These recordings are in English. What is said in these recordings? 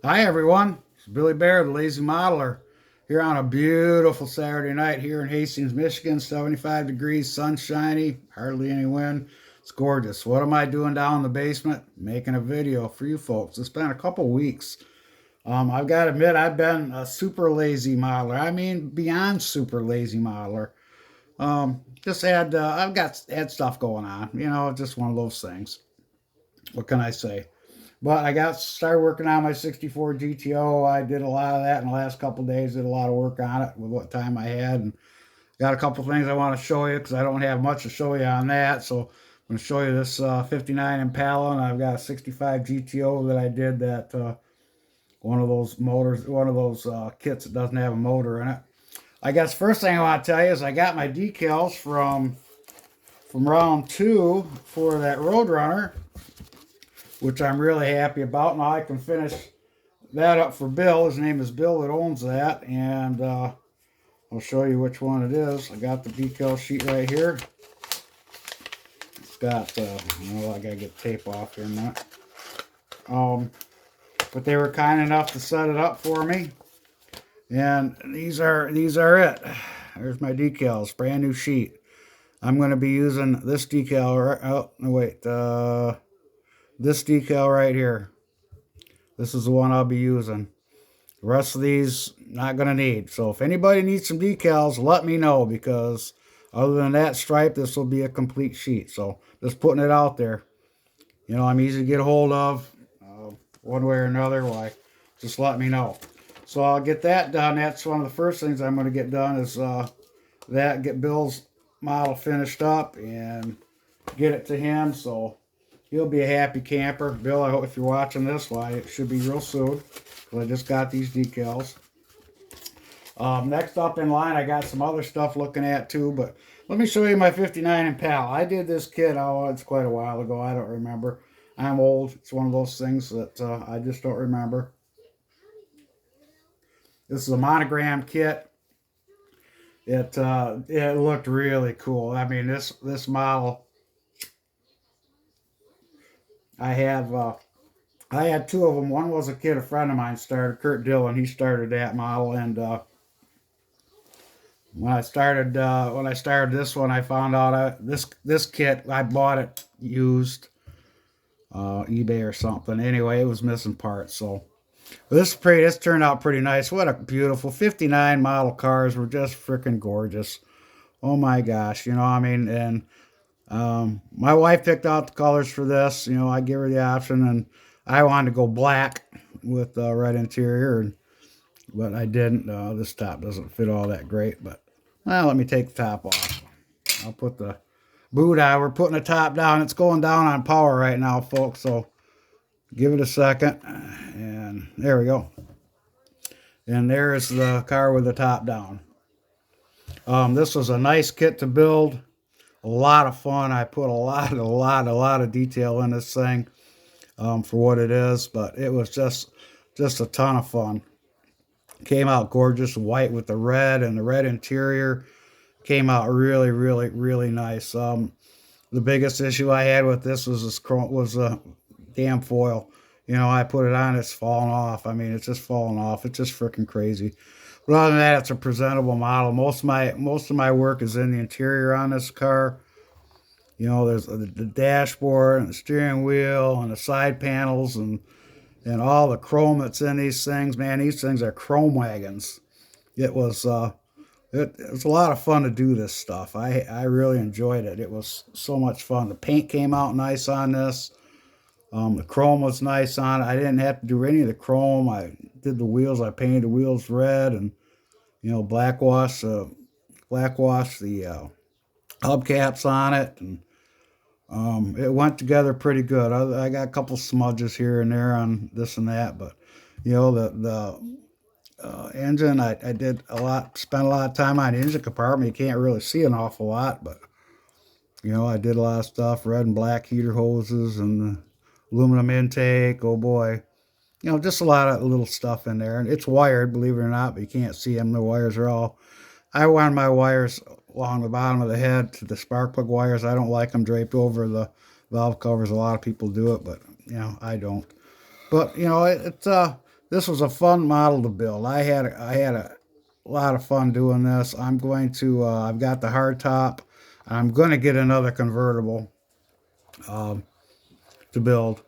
Hi everyone, it's Billy Bear, the Lazy Modeler, here on a beautiful Saturday night here in Hastings, Michigan. 75 degrees, sunshiny, hardly any wind. It's gorgeous. What am I doing down in the basement? Making a video for you folks. It's been a couple weeks. I've got to admit, I've been a super lazy modeler. I mean, beyond super lazy modeler. Just I've got had stuff going on. Just one of those things. What can I say? But I got started working on my 64 GTO. I did a lot of that in the last couple of days. Did a lot of work on it with what time I had, and got a couple of things I want to show you because I don't have much to show you on that. So I'm going to show you this 59 Impala, and I've got a 65 GTO that I did that one of those motors, one of those kits that doesn't have a motor in it. I guess first thing I want to tell you is I got my decals from round two for that Roadrunner, which I'm really happy about. Now I can finish that up for Bill. His name is Bill that owns that, and I'll show you which one it is. I got the decal sheet right here. It's got, I gotta get tape off here in a minute. But they were kind enough to set it up for me, and these are it. There's my decals, brand new sheet. I'm going to be using this decal. Oh no, wait, this decal right here. This is the one I'll be using. The rest of these, not going to need. So if anybody needs some decals, let me know, because other than that stripe, this will be a complete sheet. So just putting it out there. I'm easy to get a hold of one way or another. Why, just let me know. So I'll get that done. That's one of the first things I'm going to get done is get Bill's model finished up and get it to him. So he'll be a happy camper. Bill, I hope if you're watching this, why, it should be real soon. I just got these decals. Next up in line, I got some other stuff looking at too, but let me show you my 59 Impala. I did this kit, it's quite a while ago. I don't remember. I'm old. It's one of those things that I just don't remember. This is a monogram kit. It looked really cool. I mean, this model, I have I had two of them. One was a kid a friend of mine started, Kurt Dillon. He started that model, and when I started this one, I found out this kit I bought it used, eBay or something. Anyway, it was missing parts. So this turned out pretty nice. What a beautiful 59 model cars were just freaking gorgeous. Oh my gosh, I mean, and my wife picked out the colors for this. I gave her the option, and I wanted to go black with red interior, but I didn't. This top doesn't fit all that great, but well, let me take the top off. I'll put the boot on. We're putting the top down. It's going down on power right now, folks, so give it a second, and there we go. And there's the car with the top down. This was a nice kit to build. A lot of fun. I put a lot of detail in this thing for what it is, but it was just a ton of fun. Came out gorgeous, white with the red, and the red interior came out really, really, really nice. The biggest issue I had with this was damn foil. I put it on, it's falling off. I mean, it's just falling off. It's just freaking crazy. But other than that, it's a presentable model. Most of my work is in the interior on this car. There's the dashboard and the steering wheel and the side panels and all the chrome that's in these things. Man, these things are chrome wagons. It was it was a lot of fun to do this stuff. I really enjoyed it. It was so much fun. The paint came out nice on this. The chrome was nice on it. I didn't have to do any of the chrome. I did the wheels. I painted the wheels red and blackwash the hubcaps on it, and it went together pretty good. I got a couple smudges here and there on this and that, but the engine, I did spent a lot of time on the engine compartment. You can't really see an awful lot, but I did a lot of stuff, red and black heater hoses and the aluminum intake. Oh boy, just a lot of little stuff in there. And it's wired, believe it or not, but you can't see them. The wires are all, I wound my wires along the bottom of the head to the spark plug wires. I don't like them draped over the valve covers. A lot of people do it, but I don't. But it's this was a fun model to build. I had a lot of fun doing this. I'm going to I've got the hard top. I'm going to get another convertible um, to build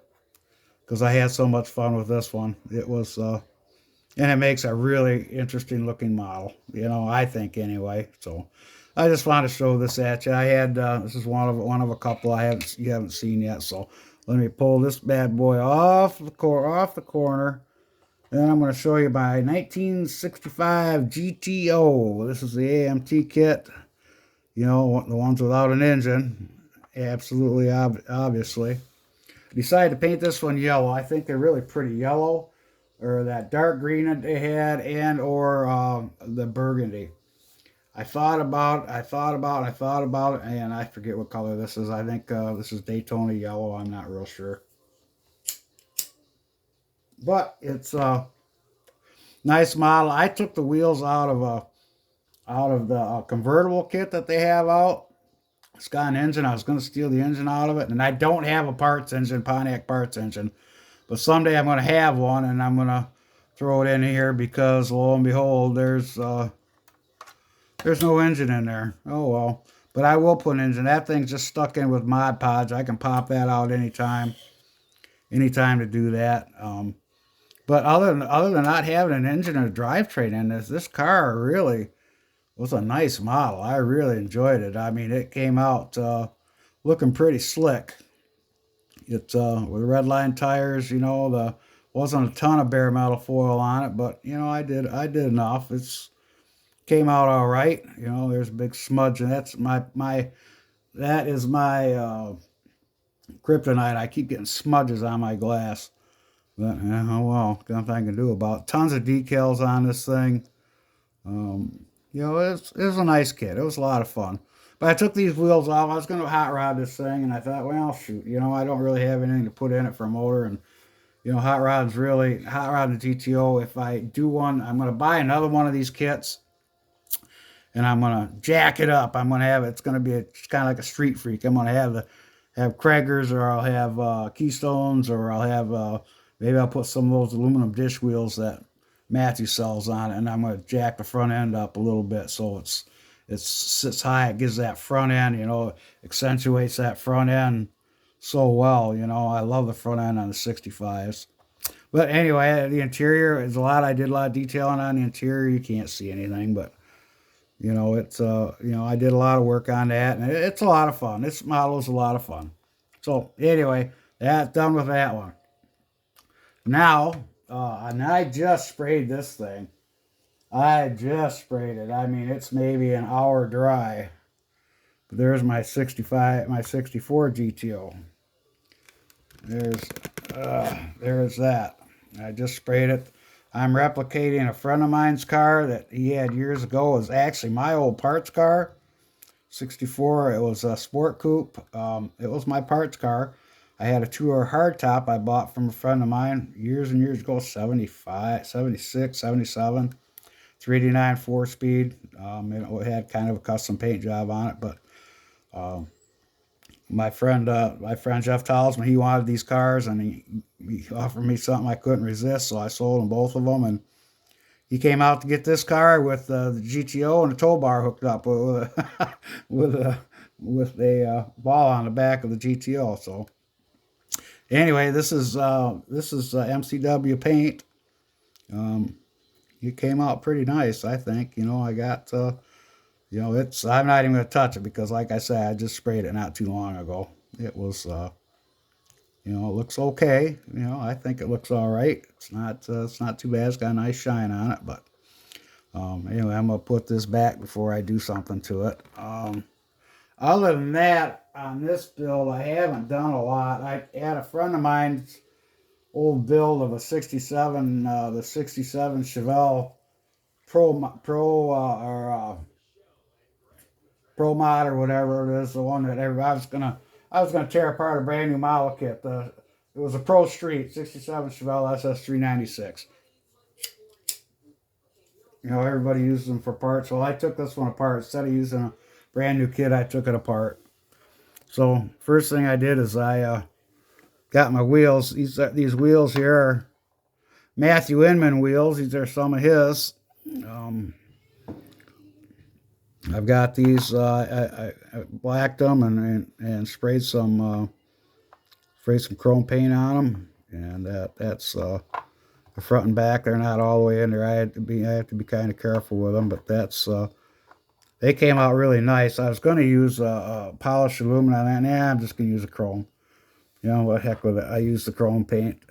because I had so much fun with this one. It was and it makes a really interesting looking model. You know, I think anyway. So I just want to show this at you. I had this is one of a couple you haven't seen yet. So let me pull this bad boy off the corner. Then I'm going to show you my 1965 GTO. This is the AMT kit. You know, the ones without an engine. Absolutely, obviously. I decided to paint this one yellow. I think they're really pretty yellow, or that dark green that they had, and or the burgundy. I thought about it, and I forget what color this is. I think this is Daytona yellow. I'm not real sure, but it's a nice model. I took the wheels out of the convertible kit that they have out. It's got an engine. I was going to steal the engine out of it, and I don't have a parts engine, Pontiac parts engine. But someday I'm going to have one, and I'm going to throw it in here because lo and behold, there's no engine in there. Oh well. But I will put an engine. That thing's just stuck in with Mod Podge. I can pop that out anytime to do that. But other than not having an engine or drivetrain in this car really was a nice model. I really enjoyed it. I mean, it came out looking pretty slick. It's with red line tires. You know, the wasn't a ton of bare metal foil on it, but you know, I did enough. It's came out all right. You know, there's a big smudge, and that's that is my kryptonite. I keep getting smudges on my glass, but oh well, nothing I can do about it. Tons of decals on this thing. You know, it was a nice kit. It was a lot of fun. But I took these wheels off. I was going to hot rod this thing, and I thought, well, shoot, you know, I don't really have anything to put in it for a motor, and you know, hot rod and GTO. If I do one, I'm going to buy another one of these kits, and I'm going to jack it up. I'm going to have it's going to be it's kind of like a street freak. I'm going to have Kragers, or I'll have Keystones, or I'll have maybe I'll put some of those aluminum dish wheels that Matthew sells on it, and I'm going to jack the front end up a little bit so it sits high. It gives that front end, you know, accentuates that front end so well. You know, I love the front end on the 65s. But anyway, the interior is a lot. I did a lot of detailing on the interior. You can't see anything, but you know, it's you know, I did a lot of work on that, and it's a lot of fun. This model is a lot of fun. So anyway, that's done with that one. Now, and I just sprayed this thing. I just sprayed it. I mean, it's maybe an hour dry. But there's my 64 GTO. There's that. I just sprayed it. I'm replicating a friend of mine's car that he had years ago. It was actually my old parts car. 64. It was a sport coupe. It was my parts car. I had a tour hardtop I bought from a friend of mine years and years ago, 75, 76, 77. 389 4-speed. It had kind of a custom paint job on it, but um, my friend Jeff Talisman, he wanted these cars, and he offered me something I couldn't resist, so I sold him both of them, and he came out to get this car with the GTO and the tow bar hooked up with a with a ball on the back of the GTO. So anyway, this is MCW paint. Um, it came out pretty nice, I think. You know, I got you know, I'm not even gonna touch it because, like I said, I just sprayed it not too long ago. It was you know, it looks okay. You know, I think it looks all right. It's not too bad. It's got a nice shine on it, but anyway, I'm gonna put this back before I do something to it. Other than that, on this build, I haven't done a lot. I had a friend of mine's old build of a '67, the '67 Chevel Pro Mod or whatever it is, the one that I was gonna tear apart a brand new model kit. It was a Pro Street '67 Chevel SS 396. You know, everybody uses them for parts. Well, I took this one apart. Instead of using a brand new kit, I took it apart. So first thing I did is I got my wheels. These wheels here Matthew Inman wheels. These are some of his. Um, I've got these. I blacked them and sprayed some chrome paint on them, and that's the front and back. They're not all the way in there. I have to be kind of careful with them, but that's they came out really nice. I was going to use polished aluminum on that. Nah, I'm just going to use a chrome. You know, what heck with it. I use the chrome paint.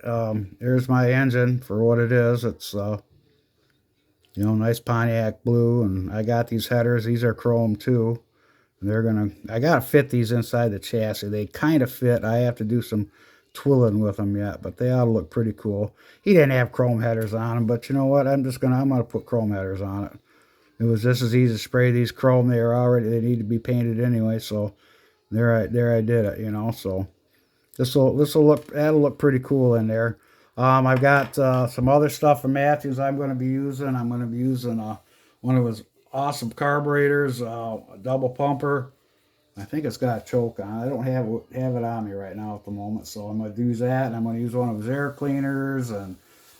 There's my engine for what it is. It's you know, nice Pontiac blue, and I got these headers. These are chrome too. I gotta fit these inside the chassis. They kind of fit. I have to do some twilling with them yet, but they ought to look pretty cool. He didn't have chrome headers on them, but you know what? I'm gonna put chrome headers on it. It was just as easy to spray these chrome. They need to be painted anyway, so there I did it, you know. So that'll look pretty cool in there. I've got some other stuff from Matthews I'm going to be using. I'm going to be using one of his awesome carburetors, a double pumper. I think it's got a choke on it. I don't have it on me right now at the moment, so I'm going to use that, and I'm going to use one of his air cleaners, and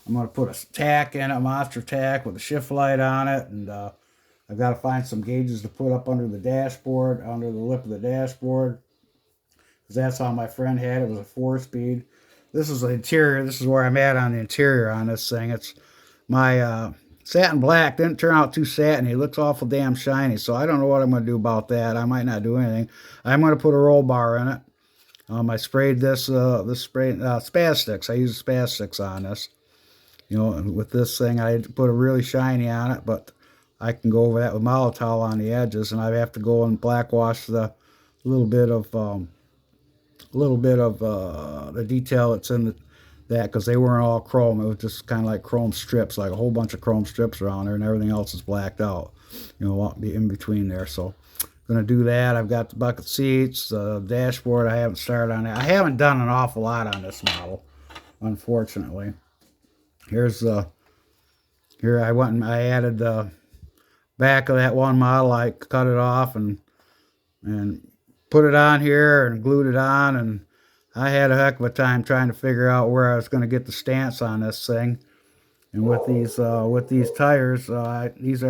I'm going to put a tack in it, a monster tack with a shift light on it, and I've got to find some gauges to put up under the dashboard, under the lip of the dashboard, because that's how my friend had it. It was a 4-speed. This is the interior. This is where I'm at on the interior on this thing. It's my satin black didn't turn out too satiny. It looks awful damn shiny, so I don't know what I'm going to do about that. I might not do anything. I'm going to put a roll bar in it. I sprayed this spaz sticks. I use spaz sticks on this. You know, and with this thing, I had to put a really shiny on it, but I can go over that with Molotol on the edges, and I have to go and black wash the little bit of the detail that's in that, because they weren't all chrome. It was just kind of like chrome strips, like a whole bunch of chrome strips around there, and everything else is blacked out, you know, in between there. So I'm going to do that. I've got the bucket seats, the dashboard. I haven't started on that. I haven't done an awful lot on this model, unfortunately. Here I went and I added the back of that one model. I cut it off and put it on here and glued it on, and I had a heck of a time trying to figure out where I was going to get the stance on this thing. And with these tires, these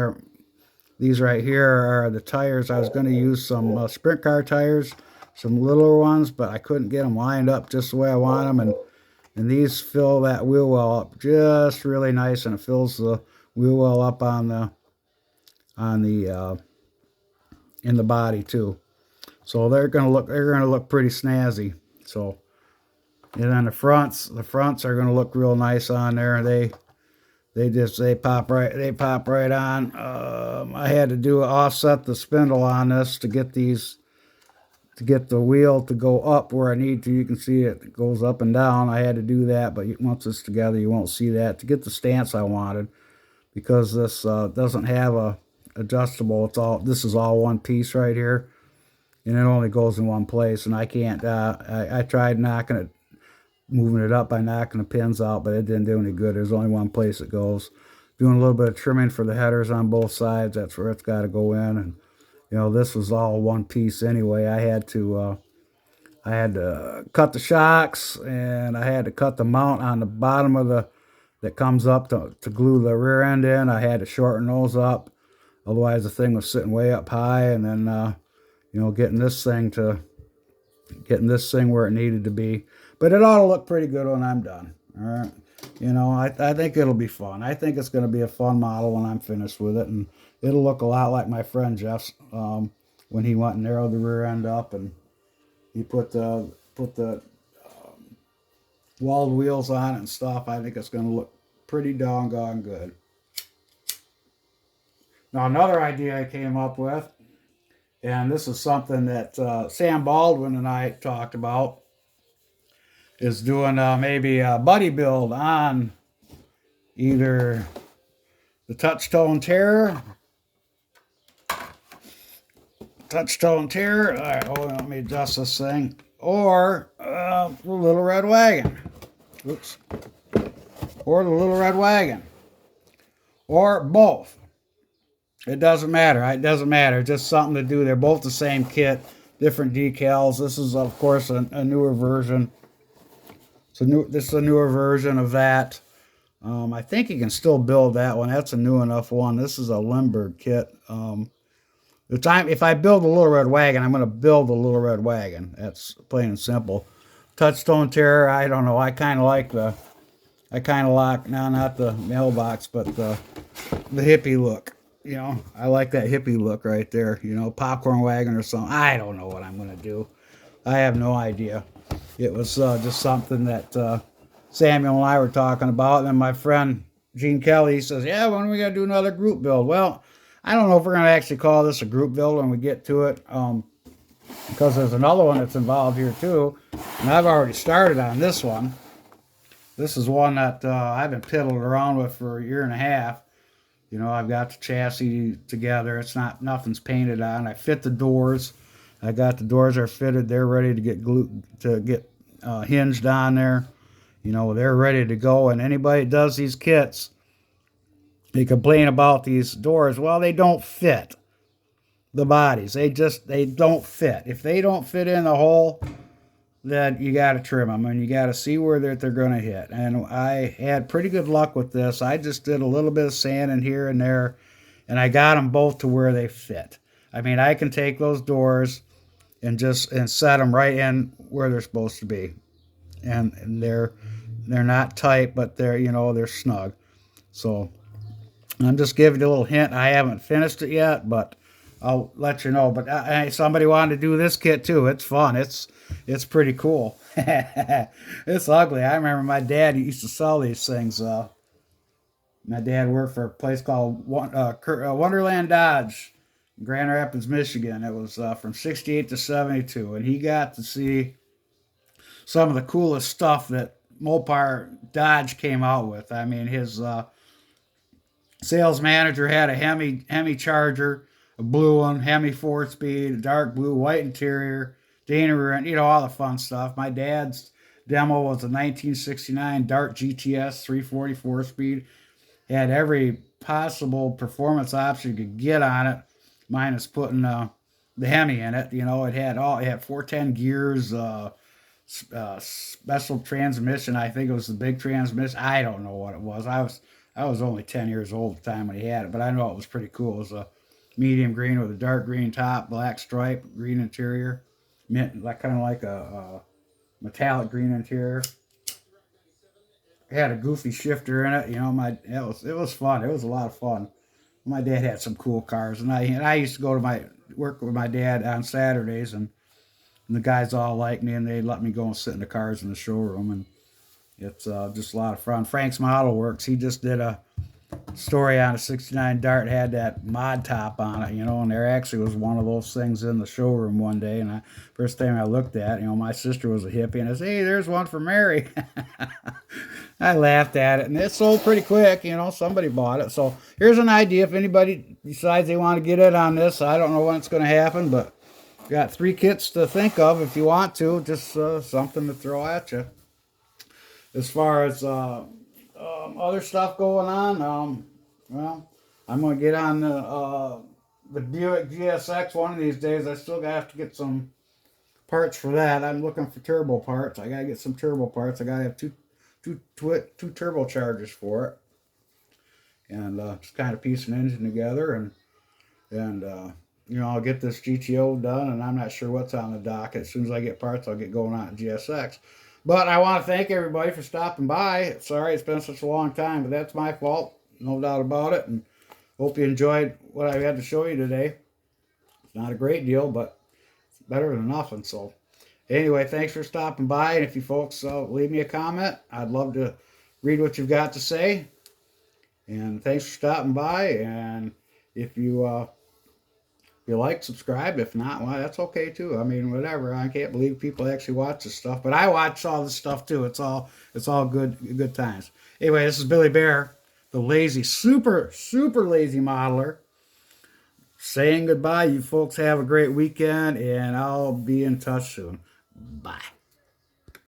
right here are the tires. I was going to use some sprint car tires, some littler ones, but I couldn't get them lined up just the way I want them, and these fill that wheel well up just really nice, and it fills the wheel well up on the in the body too. So they're gonna look pretty snazzy. So, and then the fronts are gonna look real nice on there. They pop right on. I had to offset the spindle on this to get the wheel to go up where I need to. You can see it goes up and down. I had to do that, but once it's together, you won't see that. To get the stance I wanted, because this doesn't have a adjustable. This is all one piece right here, and it only goes in one place. And I can't. I tried moving it up by knocking the pins out, but it didn't do any good. There's only one place it goes. Doing a little bit of trimming for the headers on both sides. That's where it's got to go in. And you know, this was all one piece anyway. I had to cut the shocks, and I had to cut the mount on the bottom of that comes up to glue the rear end in. I had to shorten those up, otherwise the thing was sitting way up high. And then you know, getting this thing where it needed to be. But it ought to look pretty good when I'm done. All right, you know, I think it'll be fun. I think it's going to be a fun model when I'm finished with it, and it'll look a lot like my friend Jeff's when he went and narrowed the rear end up, and he put the walled wheels on it and stuff. I think it's going to look pretty doggone good. Now, another idea I came up with, and this is something that Sam Baldwin and I talked about, is doing maybe a buddy build on either the Touchstone Terror. All right, hold on, let me adjust this thing. Or the Little Red Wagon. Oops. Or the Little Red Wagon. Or both. It doesn't matter. It doesn't matter. Just something to do. They're both the same kit, different decals. This is, of course, a newer version. This is a newer version of that. I think you can still build that one. That's a new enough one. This is a Limburg kit. The time if I build a Little Red Wagon, I'm going to build a Little Red Wagon. That's plain and simple. Touchstone Terror. I don't know. I kind of like the. I kind of like now not the mailbox, but the hippie look. You know, I like that hippie look right there. You know, popcorn wagon or something. I don't know what I'm going to do. I have no idea. It was just something that Samuel and I were talking about. And then my friend Gene Kelly says, "Yeah, when are we going to do another group build?" Well, I don't know if we're going to actually call this a group build when we get to it, because there's another one that's involved here too. And I've already started on this one. This is one that I've been piddling around with for a year and a half. You know, I've got the chassis together. It's not nothing's painted on. I fit the doors. I got the doors are fitted. They're ready to get glued to get hinged on there. You know, they're ready to go. And anybody that does these kits, they complain about these doors. Well, they don't fit the bodies. They don't fit. If they don't fit in the hole, then you got to trim them and you got to see where they're going to hit. And I had pretty good luck with this. I just did a little bit of sanding here and there, and I got them both to where they fit. I mean, I can take those doors and set them right in where they're supposed to be, and they're not tight, but they're snug. So I'm just giving you a little hint. I haven't finished it yet, but I'll let you know. But somebody wanted to do this kit too. It's fun. It's pretty cool. It's ugly. I remember my dad used to sell these things. My dad worked for a place called Wonderland Dodge, Grand Rapids, Michigan. It was from '68 to '72, and he got to see some of the coolest stuff that Mopar Dodge came out with. I mean, his sales manager had a Hemi Charger, a blue one, Hemi 4-speed, a dark blue, white interior, Dana, and all the fun stuff. My dad's demo was a 1969 Dart GTS 344 speed. It had every possible performance option you could get on it, minus putting the Hemi in it. It had 410 gears, special transmission. I think it was the big transmission. I don't know what it was. I was only 10 years old at the time when he had it, but I know it was pretty cool. It was a medium green with a dark green top, black stripe, green interior, mint, like kind of like a metallic green interior. It had a goofy shifter in it. It was fun. It was a lot of fun. My dad had some cool cars, and I used to go to my work with my dad on Saturdays, and the guys all liked me, and they let me go and sit in the cars in the showroom, and it's just a lot of fun. Frank's Model Works, he just did a story on a '69 Dart, had that mod top on it, and there actually was one of those things in the showroom one day, and first time I looked at it, my sister was a hippie, and I said, "Hey, there's one for Mary." I laughed at it, and it sold pretty quick, somebody bought it. So here's an idea if anybody decides they want to get in on this. I don't know when it's going to happen, but got 3 kits to think of if you want to, just something to throw at you. As far as other stuff going on, well, I'm going to get on the Buick GSX one of these days. I still have to get some parts for that. I'm looking for turbo parts. I got to get some turbo parts. I got to have two turbochargers for it, and just kind of piece an engine together, and I'll get this GTO done, and I'm not sure what's on the docket. As soon as I get parts, I'll get going on GSX. But I want to thank everybody for stopping by. Sorry it's been such a long time, but that's my fault. No doubt about it. And hope you enjoyed what I had to show you today. It's not a great deal, but it's better than nothing. So anyway, thanks for stopping by. And if you folks leave me a comment, I'd love to read what you've got to say. And thanks for stopping by. And if you like, subscribe. If not, well, that's okay too. I mean, whatever. I can't believe people actually watch this stuff, but I watch all this stuff too. It's all good times. Anyway, this is Billy Bear, the lazy, super lazy modeler, saying goodbye. You folks have a great weekend, and I'll be in touch soon. Bye.